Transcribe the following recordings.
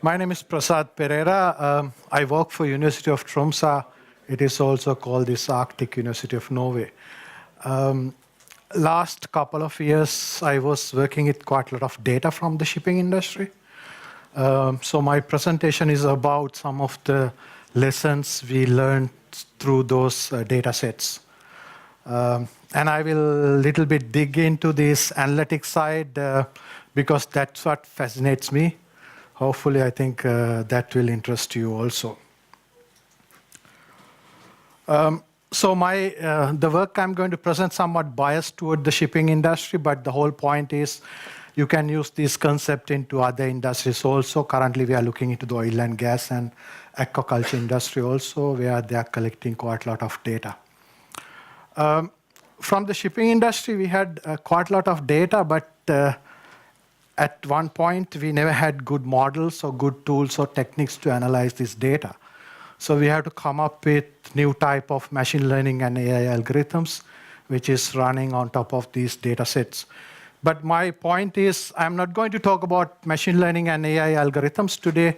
My name is Prasad Perera. I work for University of Tromsø. It is also called this Arctic University of Norway. Last couple of years, I was working with quite a lot of data from the shipping industry. So my presentation is about some of the lessons we learned through those data sets. And I will little bit dig into this analytics side because that's what fascinates me. Hopefully, I think that will interest you also. So the work I'm going to present somewhat biased toward the shipping industry, but the whole point is you can use this concept into other industries also. Currently, we are looking into the oil and gas and aquaculture industry also, where they are collecting quite a lot of data. From the shipping industry, we had quite a lot of data, but at one point, we never had good models or good tools or techniques to analyze this data. So we have to come up with new type of machine learning and AI algorithms, which is running on top of these data sets. But my point is, I'm not going to talk about machine learning and AI algorithms today.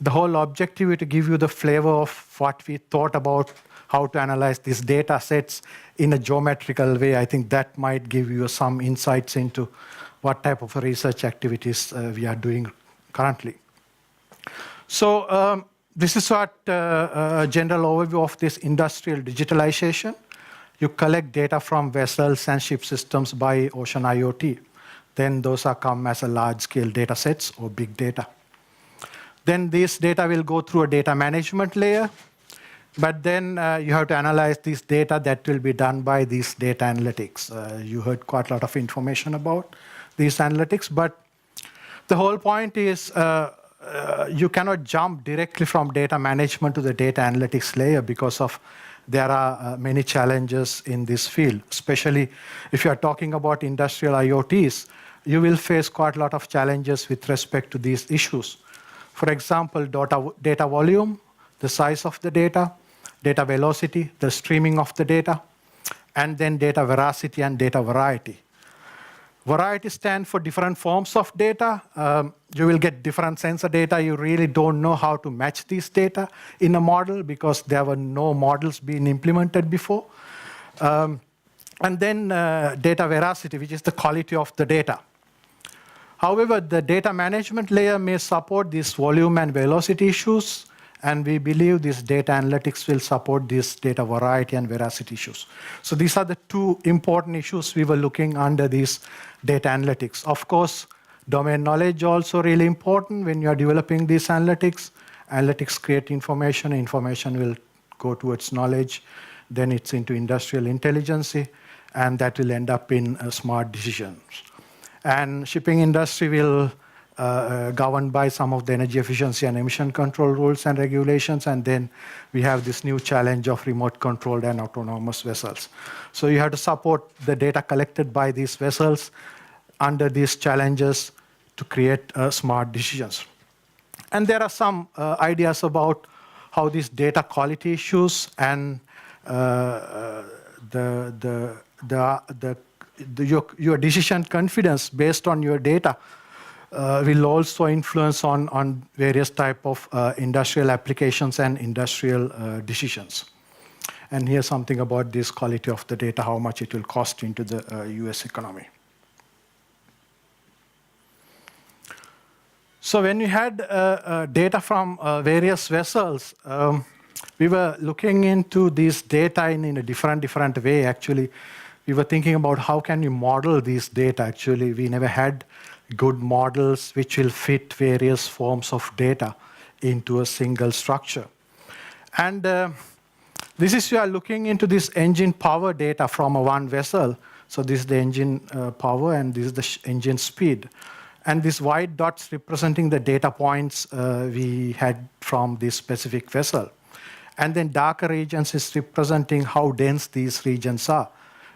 The whole objective is to give you the flavor of what we thought about how to analyze these data sets in a geometrical way. I think that might give you some insights into what type of research activities we are doing currently. So this is what a general overview of this industrial digitalization. You collect data from vessels and ship systems by ocean IoT. Then those are come as a large-scale data sets or big data. Then this data will go through a data management layer. But then you have to analyze this data that will be done by these data analytics. You heard quite a lot of information about these analytics, but the whole point is you cannot jump directly from data management to the data analytics layer because of there are many challenges in this field, especially if you are talking about industrial IoTs. You will face quite a lot of challenges with respect to these issues. For example, data volume, the size of the data velocity, the streaming of the data, and then data veracity and data variety. Variety stands for different forms of data. You will get different sensor data. You really don't know how to match these data in a model because there were no models being implemented before. And then data veracity, which is the quality of the data. However, the data management layer may support these volume and velocity issues, and we believe this data analytics will support this data variety and veracity issues. So these are the two important issues we were looking under these data analytics. Of course, domain knowledge also really important when you are developing these analytics. Analytics create information. Information will go towards knowledge. Then it's into industrial intelligence, and that will end up in smart decisions. And shipping industry will governed by some of the energy efficiency and emission control rules and regulations, and then we have this new challenge of remote controlled and autonomous vessels. So you have to support the data collected by these vessels under these challenges to create smart decisions. And there are some ideas about how these data quality issues and your decision confidence based on your data will also influence on various type of industrial applications and industrial decisions. And here's something about this quality of the data, how much it will cost into the US economy. So when we had data from various vessels, we were looking into this data in a different way, actually. We were thinking about how can we model this data, actually. We never had good models which will fit various forms of data into a single structure. And this is, you are looking into this engine power data from one vessel. So this is the engine power, and this is the engine speed. And these white dots representing the data points we had from this specific vessel. And then darker regions is representing how dense these regions are.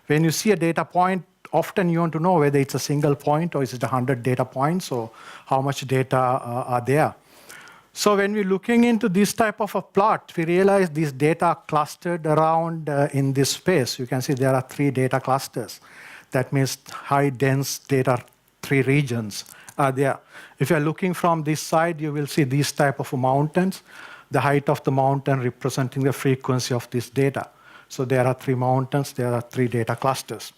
When you see a data point, often you want to know whether it's a single point or is it 100 data points or how much data are there. So when we're looking into this type of a plot, we realize these data are clustered around in this space. You can see there are 3 data clusters. That means high dense data, 3 regions. are there. If you're looking from this side, you will see these type of mountains, the height of the mountain representing the frequency of this data. So there are 3 mountains, there are 3 data clusters.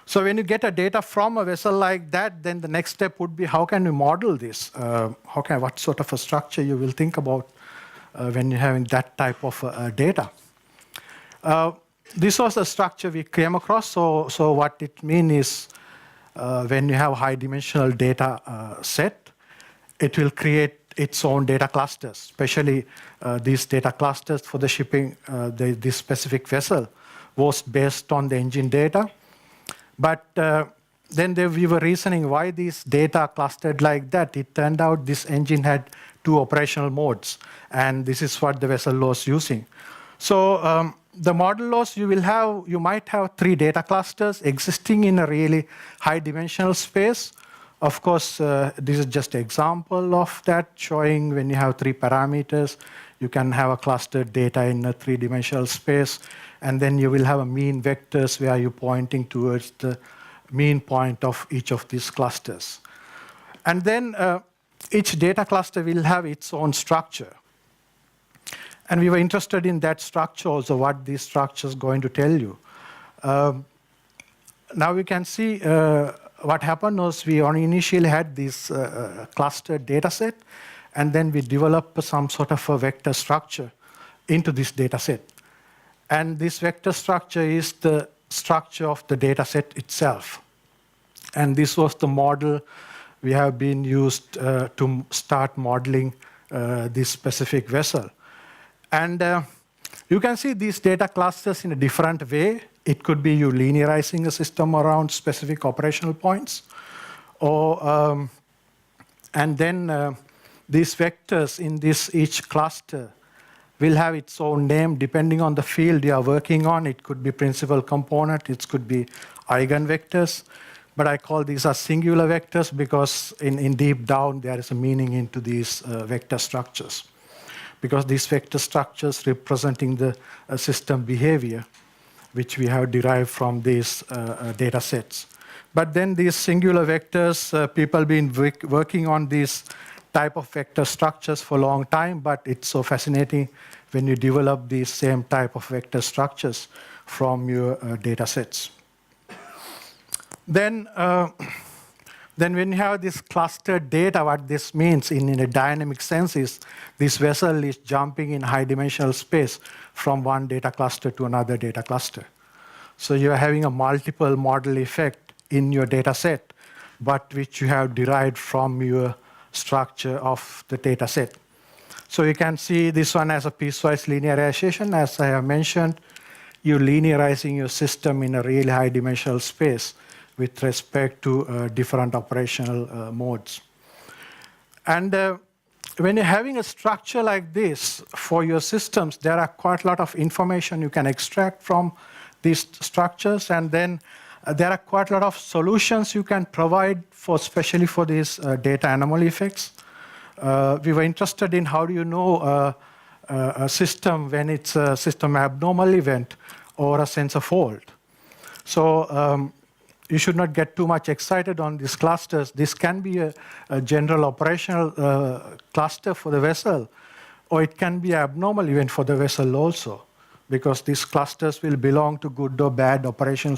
So when you get a data from a vessel like that, then the next step would be how can you model this? What sort of a structure you will think about when you're having that type of data? This was a structure we came across. So what it means is when you have high dimensional data set, it will create its own data clusters, especially these data clusters for the shipping, this specific vessel was based on the engine data. But then we were reasoning why these data clustered like that. It turned out this engine had 2 operational modes, and this is what the vessel was using. So the model loss, you might have 3 data clusters existing in a really high dimensional space. Of course, this is just an example of that, showing when you have 3 parameters, you can have a clustered data in a 3-dimensional space, and then you will have a mean vectors where you're pointing towards the mean point of each of these clusters. And then each data cluster will have its own structure. And we were interested in that structure also, what this structure is going to tell you. Now we can see what happened was we initially had this clustered data set, and then we developed some sort of a vector structure into this data set. And this vector structure is the structure of the data set itself. And this was the model we have been used to start modeling this specific vessel. And you can see these data clusters in a different way. It could be you linearizing a system around specific operational points, or and then these vectors in each cluster will have its own name depending on the field you are working on. It could be principal component, it could be eigenvectors, but I call these as singular vectors because in deep down there is a meaning into these vector structures, because these vector structures representing the system behavior which we have derived from these data sets. But then these singular vectors, people have been working on these type of vector structures for a long time, but it's so fascinating when you develop these same type of vector structures from your data sets. Then when you have this clustered data, what this means in a dynamic sense is this vessel is jumping in high dimensional space from one data cluster to another data cluster. So you're having a multiple model effect in your data set, but which you have derived from your structure of the data set. So you can see this one as a piecewise linearization. As I have mentioned, you're linearizing your system in a really high dimensional space with respect to different operational modes. And when you're having a structure like this for your systems, there are quite a lot of information you can extract from these structures, and then there are quite a lot of solutions you can provide for, especially for these data anomaly effects. We were interested in how do you know a system when it's a system abnormal event or a sensor fault. So you should not get too much excited on these clusters. This can be a general operational cluster for the vessel, or it can be an abnormal event for the vessel also, because these clusters will belong to good or bad operational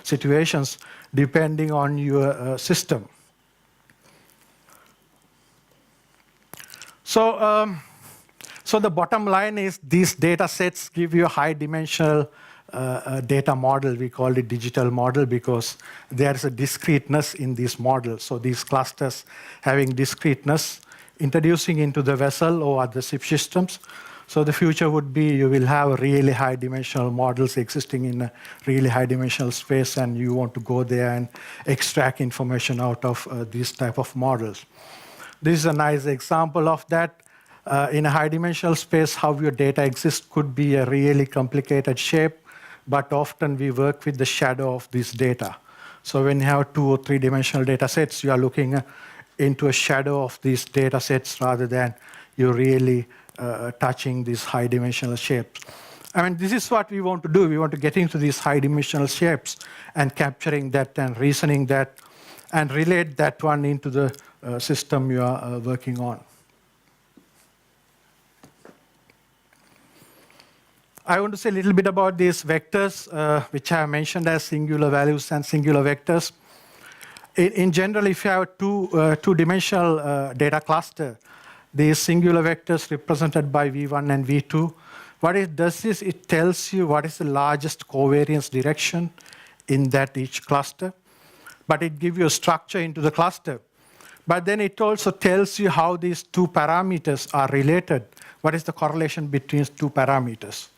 situations depending on your system. So, so the bottom line is these data sets give you a high dimensional data model. We call it digital model because there is a discreteness in this model. So these clusters having discreteness introducing into the vessel or other ship systems. So the future would be you will have really high dimensional models existing in a really high dimensional space, and you want to go there and extract information out of these type of models. This is a nice example of that. In a high dimensional space, how your data exists could be a really complicated shape, but often we work with the shadow of this data. So when you have 2 or 3 dimensional data sets, you are looking into a shadow of these data sets rather than you really touching these high dimensional shapes. I mean, this is what we want to do. We want to get into these high dimensional shapes and capturing that and reasoning that and relate that one into the system you are working on. I want to say a little bit about these vectors, which I have mentioned as singular values and singular vectors. In general, if you have a two-dimensional data cluster, these singular vectors represented by V1 and V2, what it does is it tells you what is the largest covariance direction in that each cluster, but it gives you a structure into the cluster. But then it also tells you how these two parameters are related. What is the correlation between two parameters?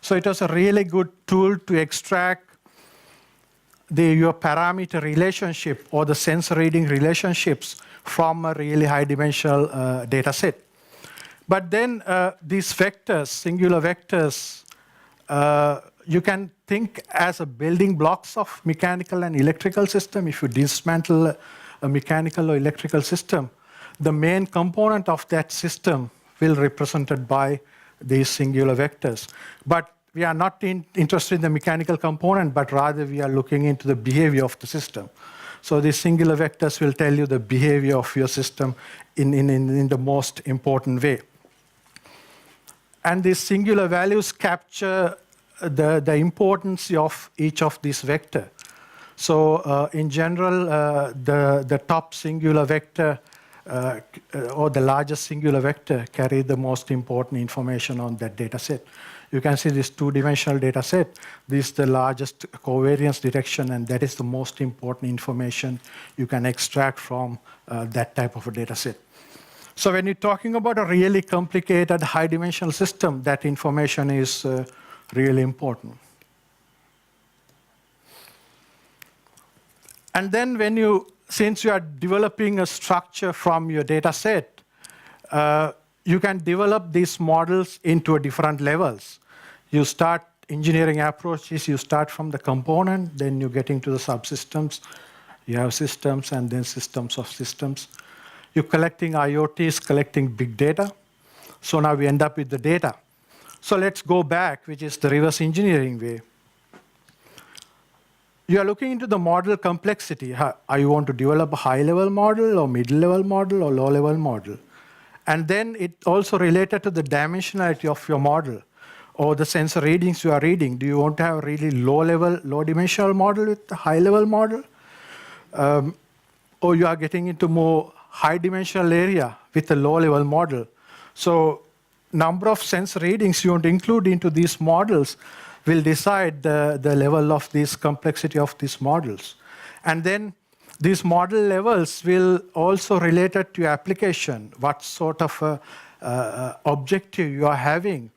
So it was a really good tool to extract your parameter relationship or the sensor reading relationships from a really high-dimensional data set. But then these vectors, singular vectors, you can think as a building blocks of mechanical and electrical system. If you dismantle a mechanical or electrical system, the main component of that system will be represented by these singular vectors. But we are not interested in the mechanical component, but rather we are looking into the behavior of the system. So these singular vectors will tell you the behavior of your system in the most important way. And these singular values capture the importance of each of these vectors. So in general, the top singular vector or the largest singular vector carry the most important information on that data set. You can see this two-dimensional data set. This is the largest covariance direction, and that is the most important information you can extract from that type of a data set. So when you're talking about a really complicated high-dimensional system, that information is really important. And then since you are developing a structure from your data set, you can develop these models into different levels. You start engineering approaches, you start from the component, then you get into the subsystems. You have systems and then systems of systems. You're collecting IoTs, collecting big data. So now we end up with the data. So let's go back, which is the reverse engineering way. You are looking into the model complexity. Are you want to develop a high-level model or middle-level model or low-level model? And then it also related to the dimensionality of your model or the sensor readings you are reading. Do you want to have a really low-level, low-dimensional model with a high-level model? Or you are getting into more high-dimensional area with a low-level model? So number of sensor readings you want to include into these models will decide the level of this complexity of these models. And then these model levels will also related to application, what sort of objective you are having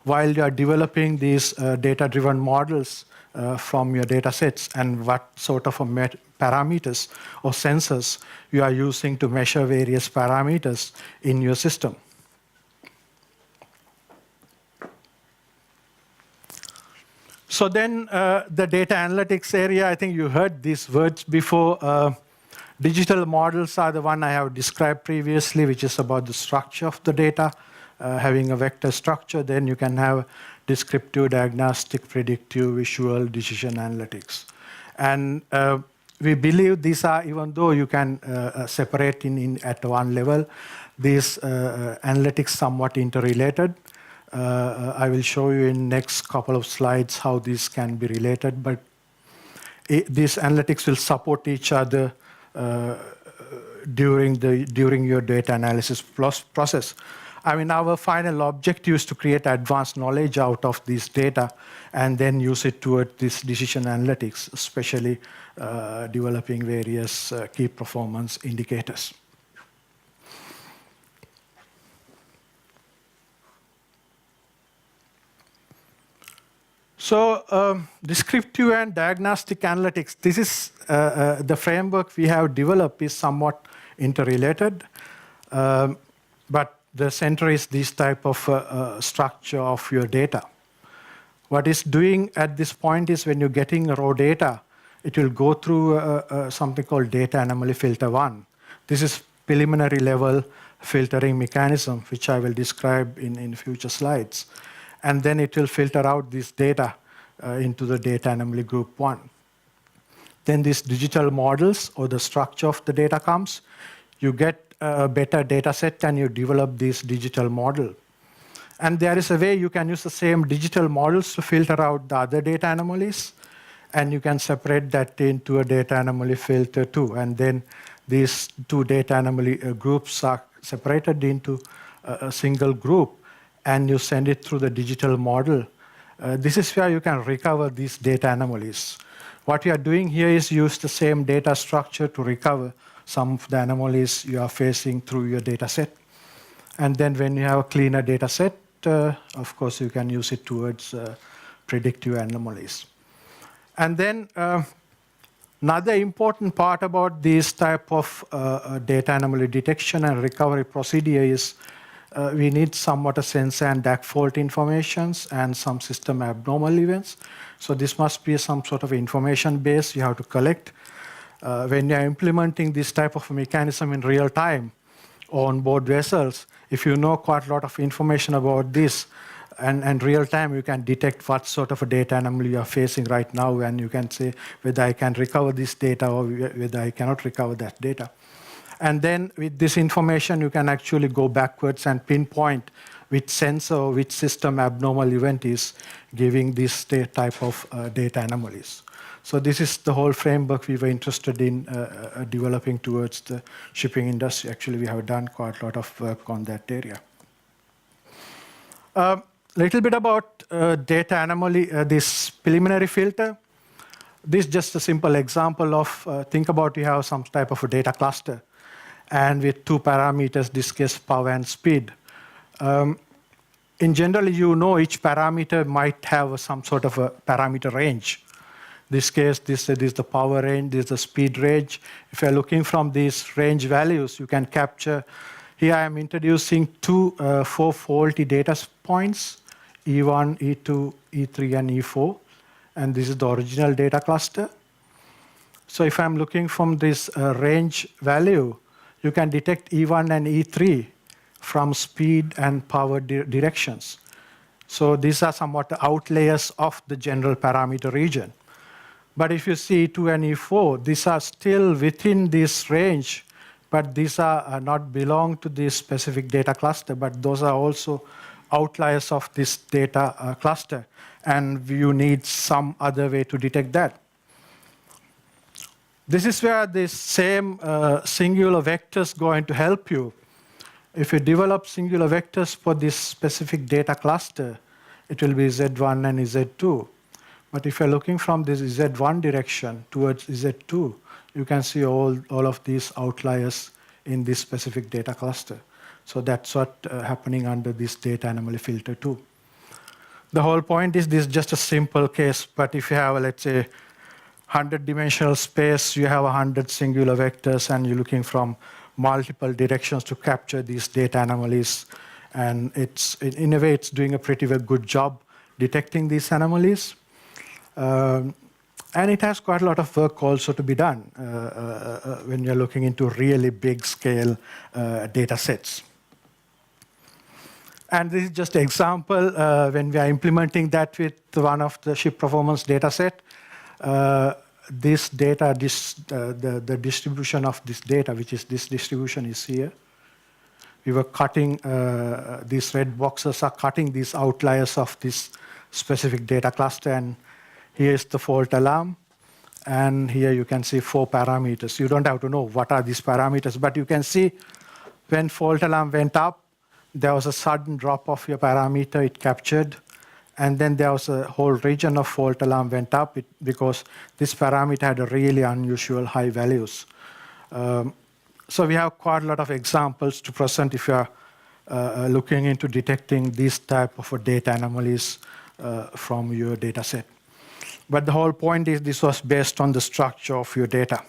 while you are developing these data-driven models from your data sets, and what sort of parameters or sensors you are using to measure various parameters in your system. So then the data analytics area, I think you heard these words before. Digital models are the one I have described previously, which is about the structure of the data, having a vector structure. Then you can have descriptive, diagnostic, predictive, visual, decision analytics. And we believe these are, even though you can separate at one level, these analytics somewhat interrelated. I will show you in next couple of slides how these can be related, but these analytics will support each other during your data analysis process. I mean, our final objective is to create advanced knowledge out of this data and then use it toward this decision analytics, especially developing various key performance indicators. So descriptive and diagnostic analytics, this is the framework we have developed is somewhat interrelated, but the center is this type of structure of your data. What it's doing at this point is when you're getting raw data, it will go through something called data anomaly filter 1. This is preliminary level filtering mechanism, which I will describe in future slides. And then it will filter out this data into the data anomaly group 1. Then these digital models or the structure of the data comes. You get a better data set and you develop this digital model. And there is a way you can use the same digital models to filter out the other data anomalies. And you can separate that into a data anomaly filter too. And then these two data anomaly groups are separated into a single group. And you send it through the digital model. This is where you can recover these data anomalies. What we are doing here is use the same data structure to recover some of the anomalies you are facing through your data set. And then when you have a cleaner data set, of course, you can use it towards predictive anomalies. And then another important part about this type of data anomaly detection and recovery procedure is we need somewhat a sensor and DAC fault informations and some system abnormal events. So this must be some sort of information base you have to collect. When you're implementing this type of mechanism in real time on board vessels, if you know quite a lot of information about this, and real time, you can detect what sort of a data anomaly you are facing right now, and you can say whether I can recover this data or whether I cannot recover that data. And then with this information, you can actually go backwards and pinpoint which sensor or which system abnormal event is giving this type of data anomalies. So this is the whole framework we were interested in developing towards the shipping industry. Actually, we have done quite a lot of work on that area. Little bit about data anomaly, this preliminary filter. This is just a simple example of, think about you have some type of a data cluster, and with two parameters, this case power and speed. In general, you know each parameter might have some sort of a parameter range. This case, this is the power range, this is the speed range. If you're looking from these range values, you can capture. Here I am introducing two 4 faulty data points, E1, E2, E3, and E4. And this is the original data cluster. So if I'm looking from this range value, you can detect E1 and E3 from speed and power directions. So these are somewhat the outliers of the general parameter region. But if you see E2 and E4, these are still within this range, but these are not belong to this specific data cluster, but those are also outliers of this data cluster, and you need some other way to detect that. This is where this same singular vectors going to help you. If you develop singular vectors for this specific data cluster, it will be Z1 and Z2. But if you're looking from this Z1 direction towards Z2, you can see all of these outliers in this specific data cluster. So that's what happening under this data anomaly filter too. The whole point is this is just a simple case, but if you have, let's say, 100-dimensional space, you have 100 singular vectors, and you're looking from multiple directions to capture these data anomalies. And it's, in a way, it's doing a pretty good job detecting these anomalies. And it has quite a lot of work also to be done when you're looking into really big scale data sets. And this is just an example when we are implementing that with one of the ship performance data set. This data, the distribution of this data, which is this distribution is here. We were cutting, these red boxes are cutting these outliers of this specific data cluster, and here is the fault alarm, and here you can see 4 parameters. You don't have to know what are these parameters, but you can see when fault alarm went up, there was a sudden drop of your parameter, it captured, and then there was a whole region of fault alarm went up because this parameter had a really unusual high values. So we have quite a lot of examples to present if you are looking into detecting these type of data anomalies from your data set. But the whole point is this was based on the structure of your data.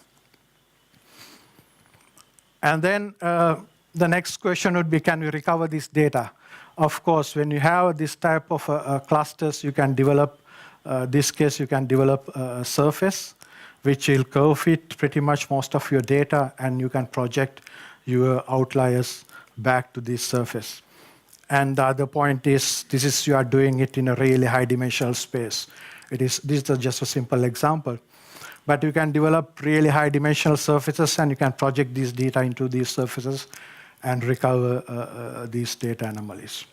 And then the next question would be, can we recover this data? Of course, when you have this type of clusters, you can develop, this case, you can develop a surface which will curve fit pretty much most of your data, and you can project your outliers back to this surface. And the other point is, you are doing it in a really high dimensional space. This is just a simple example. But you can develop really high dimensional surfaces, and you can project these data into these surfaces and recover these data anomalies.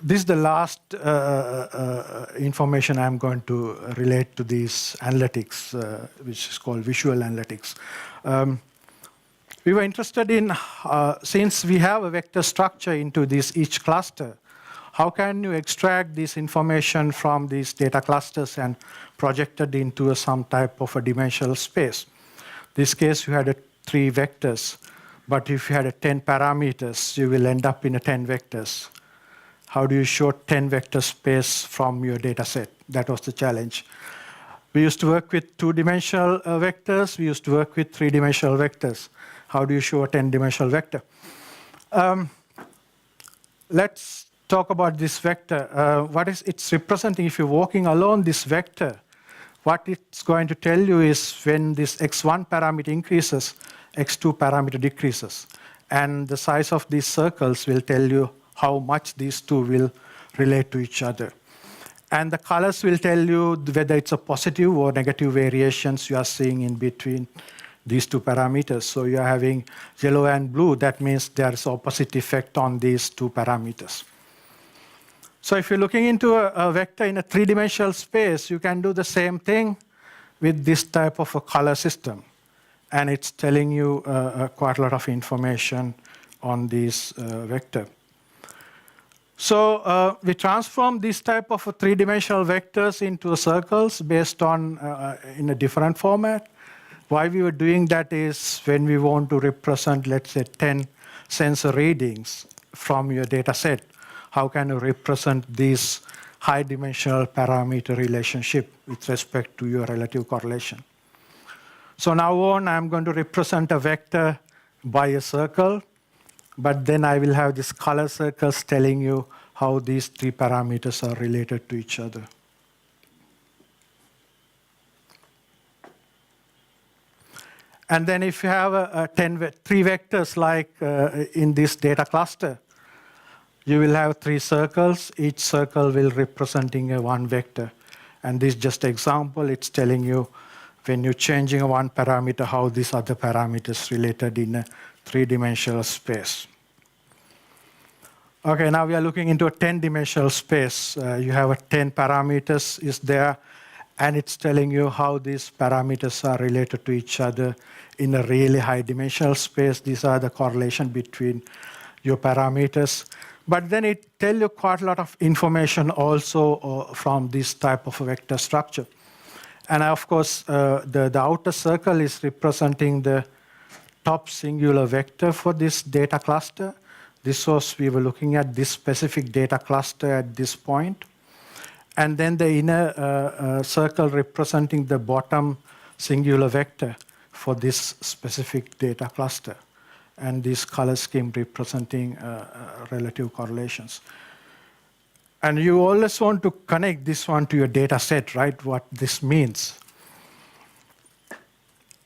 This is the last information I'm going to relate to these analytics, which is called visual analytics. We were interested in, since we have a vector structure into this each cluster, how can you extract this information from these data clusters and project it into some type of a dimensional space? This case, you had 3 vectors, but if you had 10 parameters, you will end up in 10 vectors. How do you show 10 vector space from your data set? That was the challenge. We used to work with 2-dimensional vectors. We used to work with 3-dimensional vectors. How do you show a 10-dimensional vector? Let's talk about this vector. What is it's representing? If you're walking along this vector, what it's going to tell you is when this x1 parameter increases, x2 parameter decreases. And the size of these circles will tell you how much these two will relate to each other. And the colors will tell you whether it's a positive or negative variations you are seeing in between these 2 parameters. So you're having yellow and blue. That means there's opposite effect on these 2 parameters. So if you're looking into a vector in a 3-dimensional space, you can do the same thing with this type of a color system. And it's telling you quite a lot of information on this vector. So we transform this type of 3-dimensional vectors into circles based on in a different format. Why we were doing that is when we want to represent, let's say, 10 sensor readings from your data set, how can you represent this high-dimensional parameter relationship with respect to your relative correlation? So now on, I'm going to represent a vector by a circle, but then I will have these color circles telling you how these 3 parameters are related to each other. And then if you have 3 vectors like in this data cluster, you will have 3 circles. Each circle will representing a 1 vector. And this is just an example. It's telling you when you're changing one parameter, how these other parameters related in a 3-dimensional space. Okay, now we are looking into a 10-dimensional space. You have 10 parameters is there, and it's telling you how these parameters are related to each other in a really high-dimensional space. These are the correlation between your parameters. But then it tells you quite a lot of information also from this type of vector structure. And of course, the outer circle is representing the top singular vector for this data cluster. This was, we were looking at this specific data cluster at this point. And then the inner circle representing the bottom singular vector for this specific data cluster. And this color scheme representing relative correlations. And you always want to connect this one to your data set, right? What this means.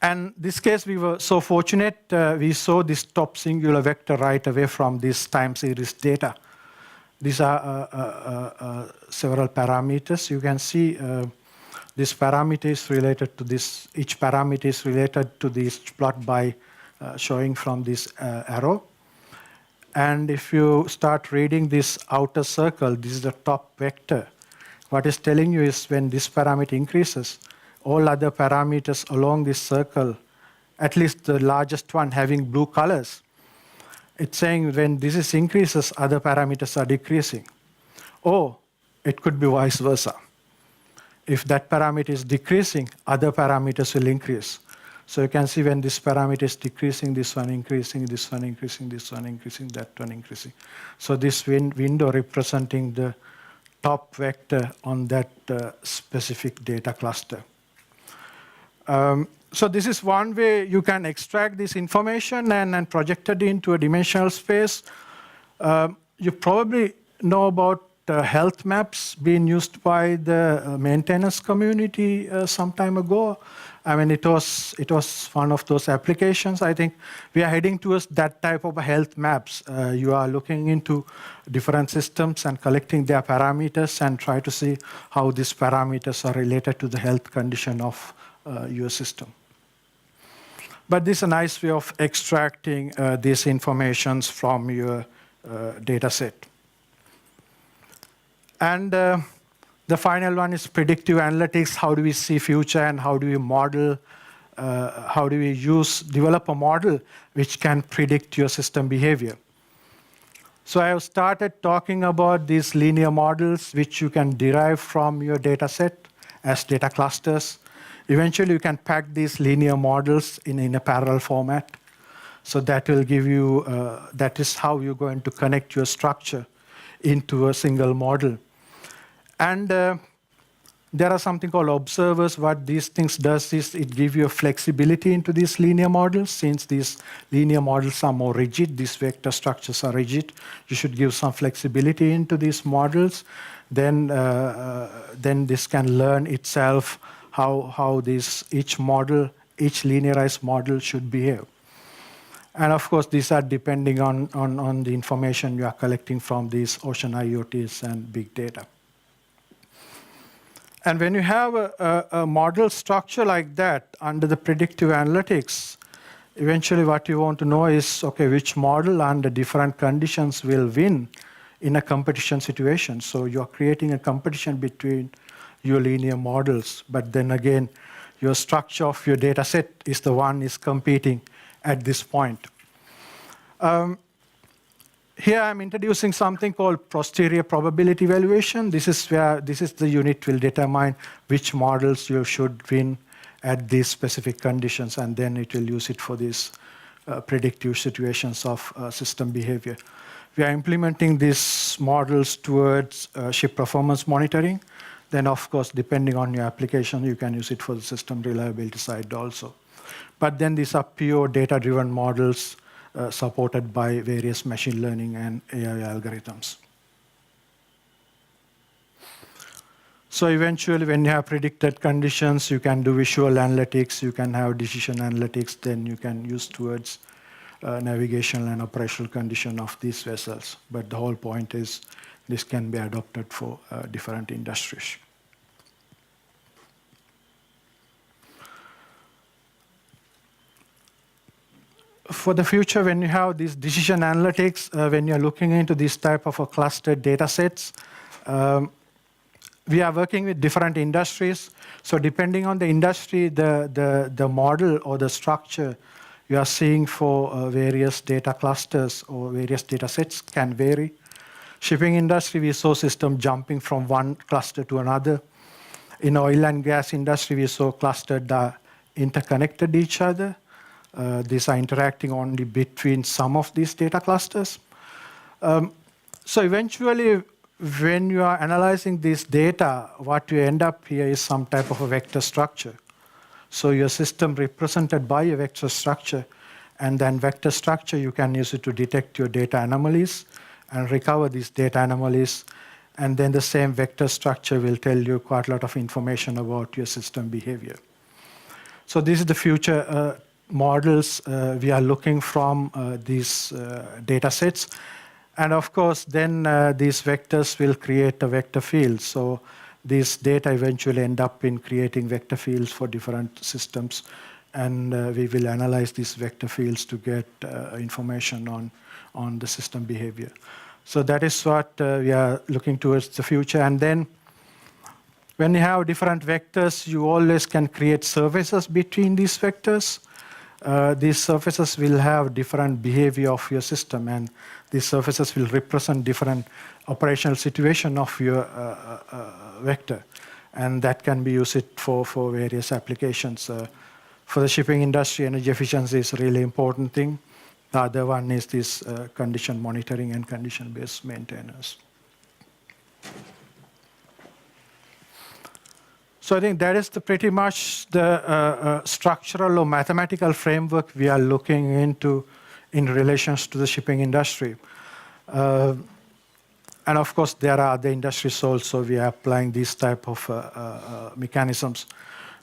And in this case, we were so fortunate, we saw this top singular vector right away from this time series data. These are several parameters. You can see this parameter is related to this, each parameter is related to this plot by showing from this arrow. And if you start reading this outer circle, this is the top vector. What it's telling you is when this parameter increases, all other parameters along this circle, at least the largest one having blue colors, it's saying when this increases, other parameters are decreasing. Or it could be vice versa. If that parameter is decreasing, other parameters will increase. So you can see when this parameter is decreasing, this one increasing, this one increasing, this one increasing, that one increasing. So this window representing the top vector on that specific data cluster. So this is one way you can extract this information and project it into a dimensional space. You probably know about health maps being used by the maintenance community some time ago. I mean, it was one of those applications. I think we are heading towards that type of health maps. You are looking into different systems and collecting their parameters and try to see how these parameters are related to the health condition of your system. But this is a nice way of extracting these informations from your data set. And the final one is predictive analytics. How do we see future and how do we model, how do we develop a model which can predict your system behavior? So I have started talking about these linear models which you can derive from your data set as data clusters. Eventually you can pack these linear models in a parallel format. So that will give you, that is how you're going to connect your structure into a single model. And there are something called observers. What these things does is it gives you a flexibility into these linear models. Since these linear models are more rigid, these vector structures are rigid, you should give some flexibility into these models. Then this can learn itself how each linearized model should behave. And of course, these are depending on the information you are collecting from these ocean IoTs and big data. And when you have a model structure like that under the predictive analytics, eventually what you want to know is, okay, which model under different conditions will win in a competition situation. So you're creating a competition between your linear models, but then again, your structure of your data set is the one is competing at this point. Here I'm introducing something called posterior probability valuation. This is the unit will determine which models you should win at these specific conditions, and then it will use it for these predictive situations of system behavior. We are implementing these models towards ship performance monitoring. Then, of course, depending on your application, you can use it for the system reliability side also. But then these are pure data-driven models supported by various machine learning and AI algorithms. So eventually, when you have predicted conditions, you can do visual analytics, you can have decision analytics, then you can use towards navigational and operational condition of these vessels. But the whole point is this can be adopted for different industries. For the future, when you have these decision analytics, when you're looking into this type of a clustered data sets, we are working with different industries. So depending on the industry, the model or the structure you are seeing for various data clusters or various data sets can vary. Shipping industry, we saw system jumping from one cluster to another. In oil and gas industry, we saw clustered interconnected each other. These are interacting only between some of these data clusters. So eventually, when you are analyzing this data, what you end up here is some type of a vector structure. So your system represented by a vector structure, and then vector structure, you can use it to detect your data anomalies and recover these data anomalies. And then the same vector structure will tell you quite a lot of information about your system behavior. So this is the future models we are looking from these data sets. And of course, then these vectors will create a vector field. So these data eventually end up in creating vector fields for different systems. And we will analyze these vector fields to get information on the system behavior. So that is what we are looking towards the future. And then when you have different vectors, you always can create surfaces between these vectors. These surfaces will have different behavior of your system, and these surfaces will represent different operational situation of your vector. And that can be used for various applications. For the shipping industry, energy efficiency is a really important thing. The other one is this condition monitoring and condition-based maintenance. So I think that is pretty much the structural or mathematical framework we are looking into in relations to the shipping industry. And of course, there are other industries also we are applying these type of mechanisms.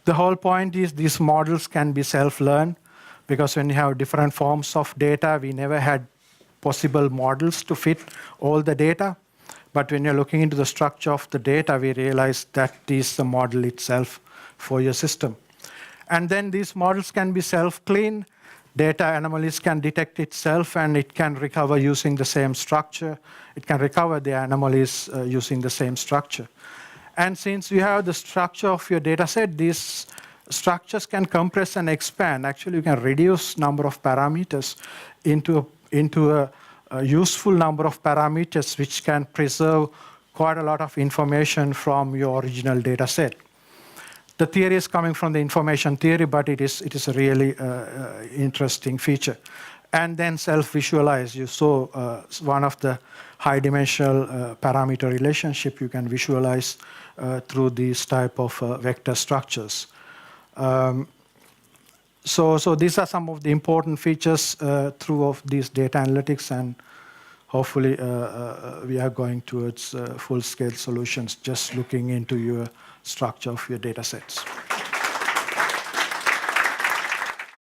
The whole point is these models can be self-learned, because when you have different forms of data, we never had possible models to fit all the data. But when you're looking into the structure of the data, we realize that is the model itself for your system. And then these models can be self-clean. Data anomalies can detect itself, and it can recover using the same structure. It can recover the anomalies using the same structure. And since you have the structure of your data set, these structures can compress and expand. Actually, you can reduce number of parameters into a useful number of parameters, which can preserve quite a lot of information from your original data set. The theory is coming from the information theory, but it is a really interesting feature. And then self-visualize. You saw one of the high-dimensional parameter relationship you can visualize through these type of vector structures. So these are some of the important features through of these data analytics, and hopefully we are going towards full-scale solutions just looking into your structure of your data sets.